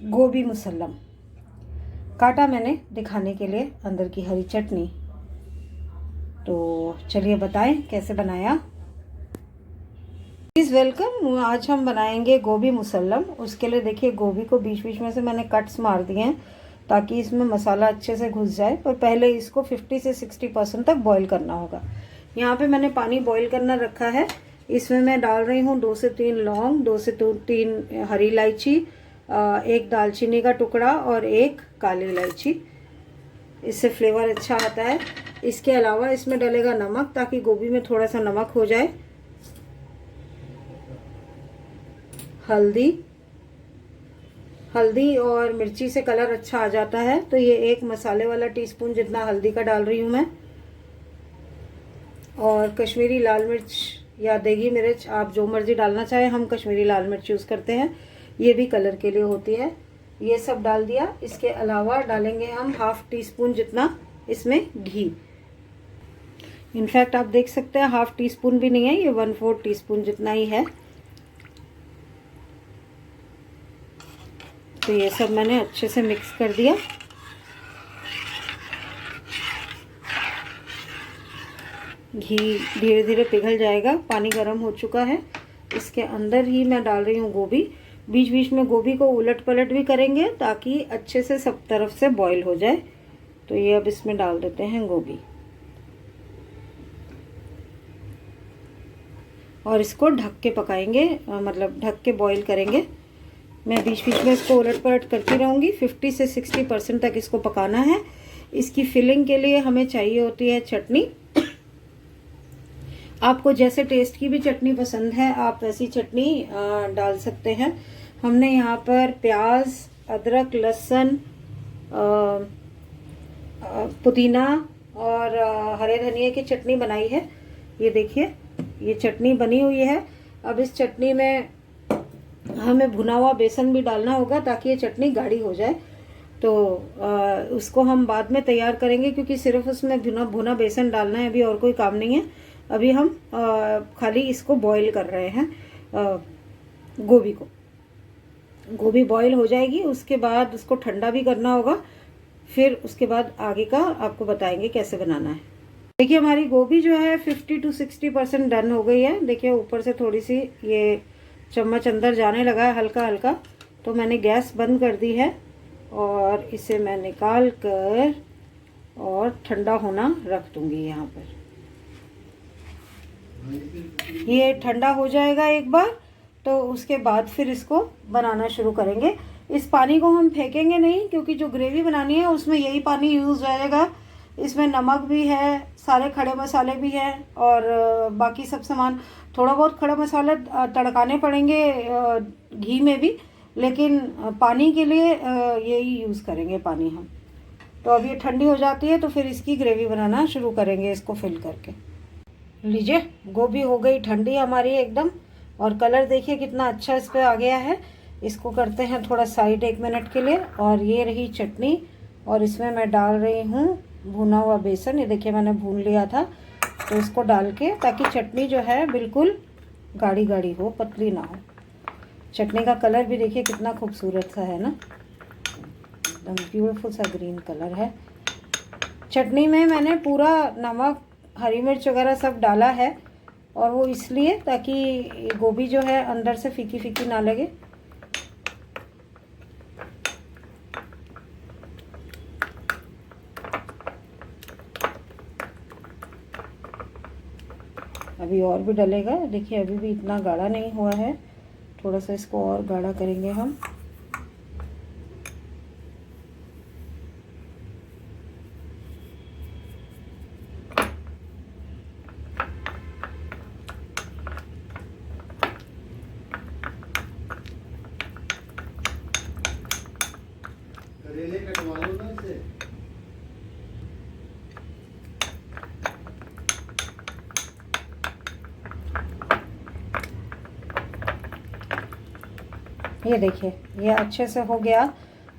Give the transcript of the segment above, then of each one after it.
गोभी मुसल्लम काटा मैंने दिखाने के लिए, अंदर की हरी चटनी। तो चलिए बताएं कैसे बनाया। Please welcome. आज हम बनाएंगे गोभी मुसल्लम। उसके लिए देखिए गोभी को बीच बीच में से मैंने कट्स मार दिए हैं ताकि इसमें मसाला अच्छे से घुस जाए, पर पहले इसको 50 से 60% तक बॉईल करना होगा। यहाँ पे मैंने पानी बॉईल करना रखा है। इसमें मैं डाल रही हूँ 2 से 3 लौंग, 2 से 3 हरी इलायची, एक दालचीनी का टुकड़ा और एक काली इलायची। इससे फ्लेवर अच्छा आता है। इसके अलावा इसमें डलेगा नमक ताकि गोभी में थोड़ा सा नमक हो जाए, हल्दी और मिर्ची से कलर अच्छा आ जाता है। तो ये एक मसाले वाला टीस्पून जितना हल्दी का डाल रही हूँ मैं, और कश्मीरी लाल मिर्च या देगी मिर्च आप जो मर्जी डालना चाहे, हम कश्मीरी लाल मिर्च यूज़ करते हैं, ये भी कलर के लिए होती है। ये सब डाल दिया। इसके अलावा डालेंगे हम हाफ टी स्पून जितना इसमें घी। इनफैक्ट आप देख सकते हैं हाफ टी स्पून भी नहीं है, ये 1/4 टीस्पून जितना ही है। तो ये सब मैंने अच्छे से मिक्स कर दिया। घी धीरे धीरे पिघल जाएगा, पानी गर्म हो चुका है। इसके अंदर ही मैं डाल रही हूँ गोभी। बीच बीच में गोभी को उलट पलट भी करेंगे ताकि अच्छे से सब तरफ से बॉईल हो जाए। तो ये अब इसमें डाल देते हैं गोभी और इसको ढक के पकाएंगे, मतलब ढक के बॉईल करेंगे। मैं बीच बीच में इसको उलट पलट करती रहूँगी। 50 से 60% तक इसको पकाना है। इसकी फिलिंग के लिए हमें चाहिए होती है चटनी। आपको जैसे टेस्ट की भी चटनी पसंद है आप वैसी चटनी डाल सकते हैं। हमने यहाँ पर प्याज, अदरक, लहसुन, पुदीना और हरे धनिया की चटनी बनाई है। ये देखिए ये चटनी बनी हुई है। अब इस चटनी में हमें भुना हुआ बेसन भी डालना होगा ताकि ये चटनी गाढ़ी हो जाए। तो उसको हम बाद में तैयार करेंगे क्योंकि सिर्फ उसमें भुना बेसन डालना है, अभी और कोई काम नहीं है। अभी हम खाली इसको बॉईल कर रहे हैं गोभी को। गोभी बॉईल हो जाएगी, उसके बाद उसको ठंडा भी करना होगा, फिर उसके बाद आगे का आपको बताएंगे कैसे बनाना है। देखिए हमारी गोभी जो है 50 to 60% डन हो गई है। देखिए ऊपर से थोड़ी सी ये चम्मच अंदर जाने लगा है हल्का हल्का। तो मैंने गैस बंद कर दी है और इसे मैं निकाल कर और ठंडा होना रख दूंगी यहाँ पर। ये ठंडा हो जाएगा एक बार, तो उसके बाद फिर इसको बनाना शुरू करेंगे। इस पानी को हम फेंकेंगे नहीं क्योंकि जो ग्रेवी बनानी है उसमें यही पानी यूज़ रहेगा। इसमें नमक भी है, सारे खड़े मसाले भी हैं और बाकी सब सामान। थोड़ा बहुत खड़े मसाले तड़काने पड़ेंगे घी में भी, लेकिन पानी के लिए यही यूज़ करेंगे पानी हम। तो अब ये ठंडी हो जाती है तो फिर इसकी ग्रेवी बनाना शुरू करेंगे इसको फिल करके। लीजिए गोभी हो गई ठंडी हमारी एकदम, और कलर देखिए कितना अच्छा इस पर आ गया है। इसको करते हैं थोड़ा साइड 1 मिनट के लिए। और ये रही चटनी और इसमें मैं डाल रही हूँ भुना हुआ बेसन। ये देखिए मैंने भून लिया था, तो इसको डाल के ताकि चटनी जो है बिल्कुल गाढ़ी गाढ़ी हो, पतली ना हो। चटनी का कलर भी देखिए कितना खूबसूरत सा है ना, एकदम ब्यूटीफुल सा ग्रीन कलर है। चटनी में मैंने पूरा नमक, हरी मिर्च वगैरह सब डाला है, और वो इसलिए ताकि गोभी जो है अंदर से फीकी फीकी ना लगे। अभी और भी डलेगा। देखिए अभी भी इतना गाढ़ा नहीं हुआ है, थोड़ा सा इसको और गाढ़ा करेंगे हम। करेले कटवा लो ना इसे। ये देखिए ये अच्छे से हो गया।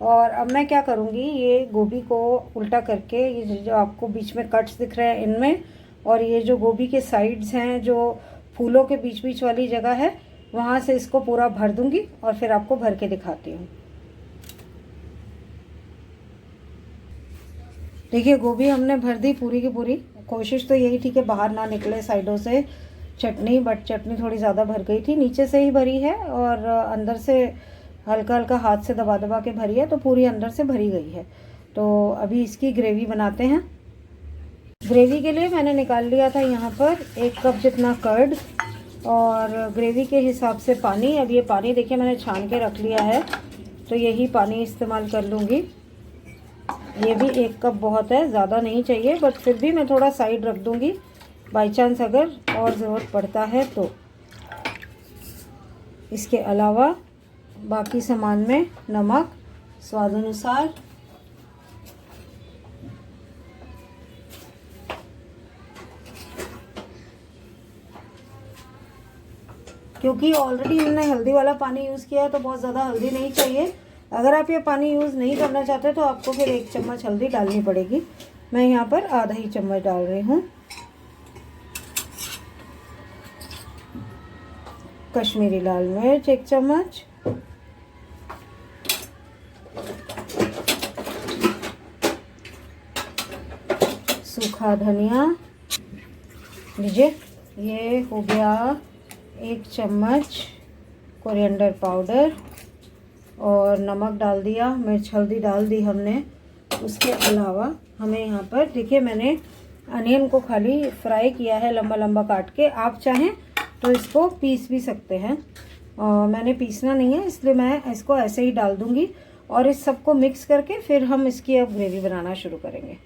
और अब मैं क्या करूँगी, ये गोभी को उल्टा करके, ये जो आपको बीच में कट्स दिख रहे हैं इनमें, और ये जो गोभी के साइड्स हैं जो फूलों के बीच बीच वाली जगह है, वहाँ से इसको पूरा भर दूँगी और फिर आपको भर के दिखाती हूँ। देखिए गोभी हमने भर दी पूरी की पूरी। कोशिश तो यही थी कि बाहर ना निकले साइडों से चटनी, बट चटनी थोड़ी ज़्यादा भर गई थी। नीचे से ही भरी है और अंदर से हल्का हल्का हाथ से दबा दबा के भरी है, तो पूरी अंदर से भरी गई है। तो अभी इसकी ग्रेवी बनाते हैं। ग्रेवी के लिए मैंने निकाल लिया था यहाँ पर 1 कप जितना कर्ड और ग्रेवी के हिसाब से पानी। अब ये पानी देखिए मैंने छान के रख लिया है, तो यही पानी इस्तेमाल कर लूँगी। ये भी 1 कप बहुत है, ज़्यादा नहीं चाहिए, बट फिर भी मैं थोड़ा साइड रख दूँगी बाई चांस अगर और ज़रूरत पड़ता है तो। इसके अलावा बाकी सामान में नमक स्वाद अनुसार, क्योंकि ऑलरेडी हमने हल्दी वाला पानी यूज़ किया है तो बहुत ज़्यादा हल्दी नहीं चाहिए। अगर आप ये पानी यूज़ नहीं करना चाहते तो आपको फिर 1 चम्मच हल्दी डालनी पड़ेगी। मैं यहाँ पर आधा ही चम्मच डाल रही हूँ। कश्मीरी लाल मिर्च 1 चम्मच, सूखा धनिया लीजिए, ये हो गया 1 चम्मच कोरिएंडर पाउडर और नमक डाल दिया, मिर्च हल्दी डाल दी हमने। उसके अलावा हमें यहाँ पर देखिए मैंने अनियन को खाली फ्राई किया है लंबा लंबा काट के। आप चाहें तो इसको पीस भी सकते हैं, मैंने पीसना नहीं है इसलिए मैं इसको ऐसे ही डाल दूँगी और इस सबको मिक्स करके फिर हम इसकी अब ग्रेवी बनाना शुरू करेंगे।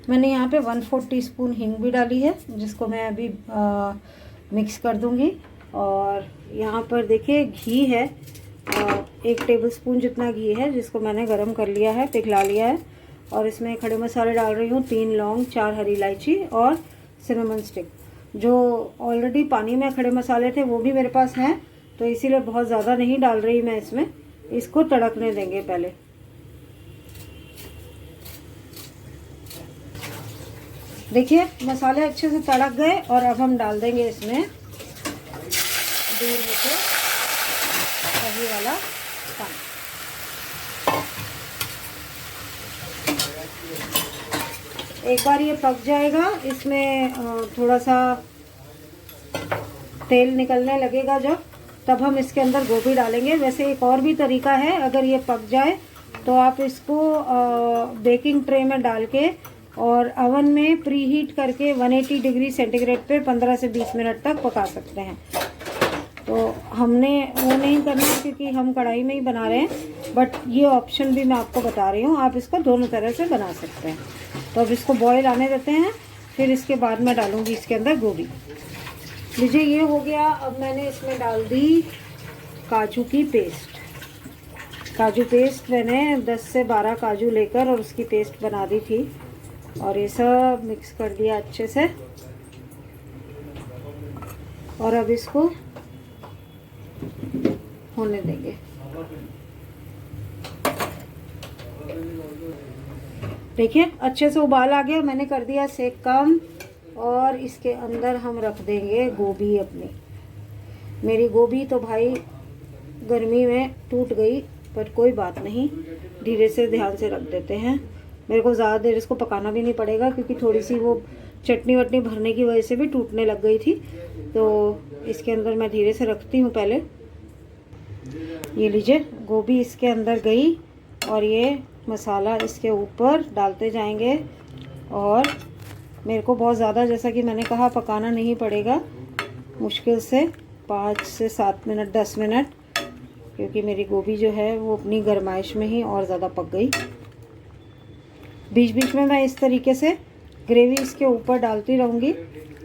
मैंने यहाँ पे 1/4 टीस्पून हींग भी डाली है, जिसको मैं अभी मिक्स कर दूँगी। और यहाँ पर देखिए घी है, 1 टेबलस्पून जितना घी है, जिसको मैंने गरम कर लिया है, पिघला लिया है। और इसमें खड़े मसाले डाल रही हूँ, 3 लौंग, 4 हरी इलायची और सिनेमन स्टिक। जो ऑलरेडी पानी में खड़े मसाले थे वो भी मेरे पास हैं, तो इसीलिए बहुत ज़्यादा नहीं डाल रही मैं इसमें। इसको तड़कने देंगे पहले। देखिए मसाले अच्छे से तड़क गए और अब हम डाल देंगे इसमें दूर होकर दही वाला पानी। एक बार ये पक जाएगा, इसमें थोड़ा सा तेल निकलने लगेगा जब, तब हम इसके अंदर गोभी डालेंगे। वैसे एक और भी तरीका है, अगर ये पक जाए तो आप इसको बेकिंग ट्रे में डाल के और अवन में प्री हीट करके 180 डिग्री सेंटीग्रेड पे 15 से 20 मिनट तक पका सकते हैं। तो हमने वो नहीं करना है क्योंकि हम कढ़ाई में ही बना रहे हैं, बट ये ऑप्शन भी मैं आपको बता रही हूँ, आप इसको दोनों तरह से बना सकते हैं। तो अब इसको बॉईल आने देते हैं, फिर इसके बाद मैं डालूँगी इसके अंदर गोभी। लीजिए ये हो गया। अब मैंने इसमें डाल दी काजू की पेस्ट। काजू पेस्ट मैंने 10 से 12 काजू लेकर और उसकी पेस्ट बना दी थी, और ये सब मिक्स कर दिया अच्छे से। और अब इसको होने देंगे। देखिए अच्छे से उबाल आ गया, मैंने कर दिया सेक कम, और इसके अंदर हम रख देंगे गोभी अपनी। मेरी गोभी तो भाई गर्मी में टूट गई, पर कोई बात नहीं, धीरे से ध्यान से रख देते हैं। मेरे को ज़्यादा देर इसको पकाना भी नहीं पड़ेगा क्योंकि थोड़ी सी वो चटनी वटनी भरने की वजह से भी टूटने लग गई थी। तो इसके अंदर मैं धीरे से रखती हूँ पहले। ये लीजिए गोभी इसके अंदर गई और ये मसाला इसके ऊपर डालते जाएंगे। और मेरे को बहुत ज़्यादा, जैसा कि मैंने कहा, पकाना नहीं पड़ेगा, मुश्किल से 5 से 7 मिनट 10 मिनट, क्योंकि मेरी गोभी जो है वो अपनी गरमाइश में ही और ज़्यादा पक गई। बीच बीच में मैं इस तरीके से ग्रेवी इसके ऊपर डालती रहूँगी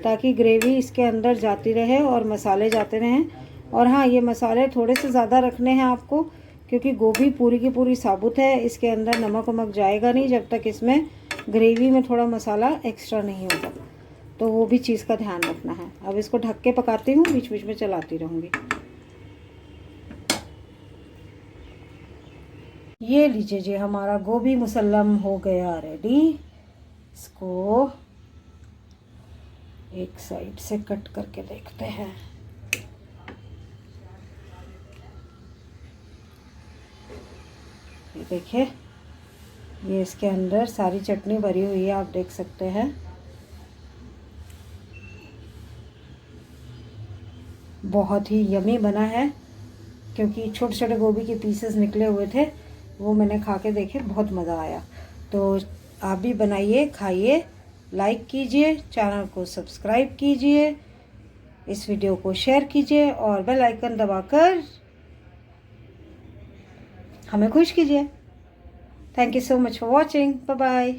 ताकि ग्रेवी इसके अंदर जाती रहे और मसाले जाते रहें। और हाँ, ये मसाले थोड़े से ज़्यादा रखने हैं आपको, क्योंकि गोभी पूरी की पूरी साबुत है, इसके अंदर नमक वमक जाएगा नहीं जब तक इसमें ग्रेवी में थोड़ा मसाला एक्स्ट्रा नहीं होगा। तो वो भी चीज़ का ध्यान रखना है। अब इसको ढक के पकाती हूँ, बीच बीच में चलाती रहूँगी। ये लीजिए जी, हमारा गोभी मुसल्लम हो गया रेडी। इसको एक साइड से कट करके देखते हैं। ये देखिए, ये इसके अंदर सारी चटनी भरी हुई है, आप देख सकते हैं। बहुत ही यमी बना है, क्योंकि छोटे छोटे गोभी के पीसेस निकले हुए थे, वो मैंने खा के देखे, बहुत मज़ा आया। तो आप भी बनाइए, खाइए, लाइक कीजिए, चैनल को सब्सक्राइब कीजिए, इस वीडियो को शेयर कीजिए और बेल आइकन दबाकर हमें खुश कीजिए। Thank you so much for watching. Bye bye.